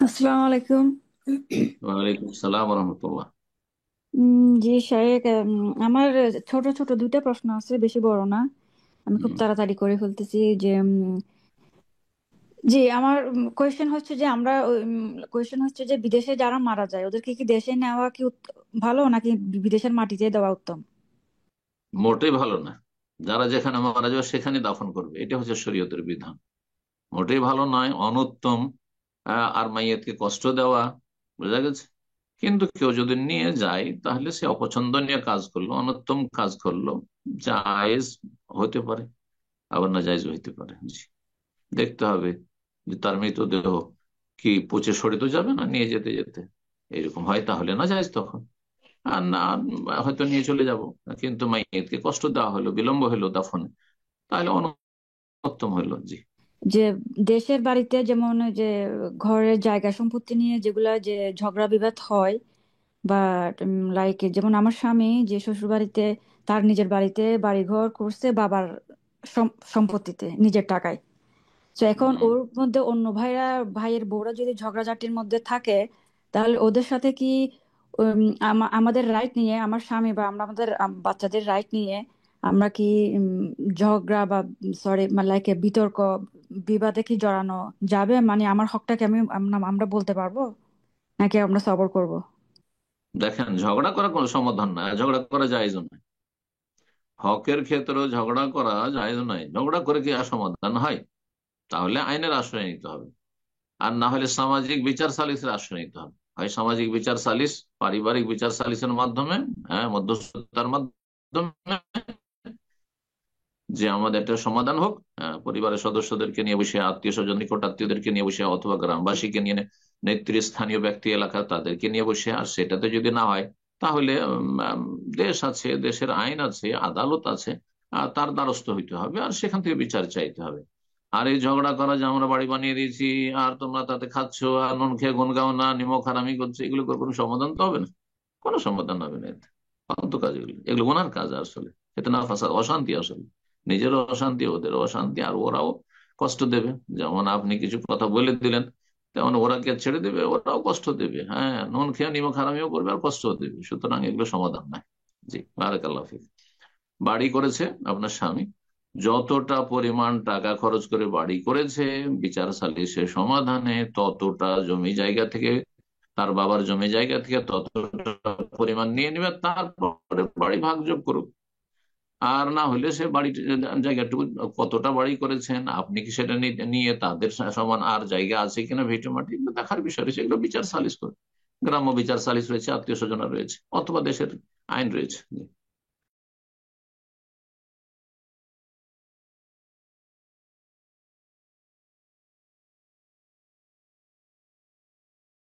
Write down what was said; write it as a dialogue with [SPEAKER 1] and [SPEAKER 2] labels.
[SPEAKER 1] আসসালামু আলাইকুম।
[SPEAKER 2] ওয়ালাইকুম সালাম রহমতুল্লাহ।
[SPEAKER 1] জি শায়েক, আমার ছোট ছোট দুইটা প্রশ্ন আছে, বেশি বড় না। আমি খুব তাড়াতাড়ি করে ফেলতেছি যে জি আমার কোয়েশ্চেন হচ্ছে যে কোয়েশ্চেন হচ্ছে যে বিদেশে যারা মারা যায় ওদেরকে কি দেশে নেওয়া কি ভালো, নাকি বিদেশের মাটিতে দেওয়া উত্তম?
[SPEAKER 2] মোটেই ভালো না। যারা যেখানে মারা যাবে সেখানে দাফন করবে, এটা হচ্ছে শরীয়তের বিধান। মোটেই ভালো নয়, অনুত্তম। আর মাইয়াতকে কষ্ট দেওয়া, বোঝা গেছে। কিন্তু কেউ যদি নিয়ে যায় তাহলে সে অপছন্দনীয় কাজ করলো, অনুত্তম কাজ করলো। জায়েজ হতে পারে, আবার না জায়েজ হইতে পারে। জি, দেখতে হবে যে তার মৃতদেহ কি পচে সরে তো যাবে না নিয়ে যেতে যেতে। এরকম হয় তাহলে না জায়েজ তখন। আর না, হয়তো নিয়ে চলে যাব, কিন্তু মাইয়াতকে কষ্ট দেওয়া হলো, বিলম্ব হলো দাফনে, তাহলে অনুত্তম হলো। জি।
[SPEAKER 1] যে দেশের বাড়িতে যেমন ওই যে ঘরের জায়গা সম্পত্তি নিয়ে যেগুলা যে ঝগড়া বিবাদ হয়, বা লাইক যেমন আমার স্বামী যে শ্বশুর বাড়িতে, তার নিজের বাড়িতে বাড়িঘর করছে বাবার সম্পত্তিতে নিজের টাকায়। তো এখন
[SPEAKER 2] উম,
[SPEAKER 1] ওর মধ্যে অন্য ভাইয়ের বউরা যদি ঝগড়াঝাটির মধ্যে থাকে, তাহলে ওদের সাথে কি উম, আমাদের রাইট নিয়ে, আমার স্বামী বা আমরা আমাদের বাচ্চাদের রাইট নিয়ে আমরা কি ঝগড়া বা সরি লাইক বিতর্ক বিবাদে কি জড়ানো যাবে? মানে আমার হকটাকে আমরা বলতে পারবো, নাকি আমরা সবর করব?
[SPEAKER 2] দেখেন, ঝগড়া করা কোনো সমাধান না, ঝগড়া করা জায়েজ নয়। হকের ক্ষেত্রে ঝগড়া করা জায়েজ নয়। ঝগড়া করে কি আর সমাধান হয়? তাহলে আইনের আশ্রয় নিতে হবে। আর না হলে সামাজিক বিচার সালিসের আশ্রয় নিতে হবে। হয় সামাজিক বিচার সালিস, পারিবারিক বিচার সালিসের মাধ্যমে, হ্যাঁ, মধ্যস্থতার মাধ্যমে, যে আমাদের একটা সমাধান হোক। পরিবারের সদস্যদেরকে নিয়ে বসে, আত্মীয় স্বজন, নিকট আত্মীয়দেরকে নিয়ে বসে, অথবা গ্রামবাসীকে নিয়ে, নেতৃস্থানীয় ব্যক্তি এলাকার তাদেরকে নিয়ে বসে। আর সেটাতে যদি না হয় তাহলে দেশ আছে, দেশের আইন আছে, আদালত আছে, তার দ্বারস্থ হইতে হবে, আর সেখান থেকে বিচার চাইতে হবে। আর এই ঝগড়া করা যে আমরা বাড়ি বানিয়ে দিয়েছি আর তোমরা তাতে খাচ্ছ, আর নুন খেয়ে গুন গাও না, নিমক হারামি করছো, এগুলো করে কোনো সমাধান তো হবে না। কোনো সমাধান হবে না এতে। ফালতু কাজ এগুলো, এগুলো গুনার কাজ আসলে। এতে না ফাঁসা অশান্তি আসলে, নিজেরও অশান্তি, ওদেরও অশান্তি, আর ওরাও কষ্ট দেবে। যেমন আপনি কিছু কথা বলে দিলেন, তেমন ওরা কে ছেড়ে দেবে, ওরাও কষ্ট দেবে। হ্যাঁ, নুন খেয়ে নিমক হারামিও করবে আর কষ্ট দেবে। সুতরাং এগুলো সমাধান নাই। জি, বারাকাল্লাহ ফিক। বাড়ি করেছে আপনার স্বামী, যতটা পরিমাণ টাকা খরচ করে বাড়ি করেছে, বিচার সালিসের সমাধানে ততটা জমি জায়গা থেকে, তার বাবার জমি জায়গা থেকে ততটা পরিমাণ নিয়ে নেবে, তারপরে বাড়ি ভাগযোগ করুক। আর না হলে সে বাড়ি জায়গাটুকু, কতটা বাড়ি করেছেন আপনি কি সেটা নিয়ে তাদের সমান আর জায়গা আছে কিনা ভিটে মাটি, এগুলো দেখার বিষয় রয়েছে। এগুলো বিচার সালিস করে, গ্রাম্য বিচার সালিস রয়েছে, আত্মীয় স্বজনা রয়েছে, অথবা দেশের আইন রয়েছে।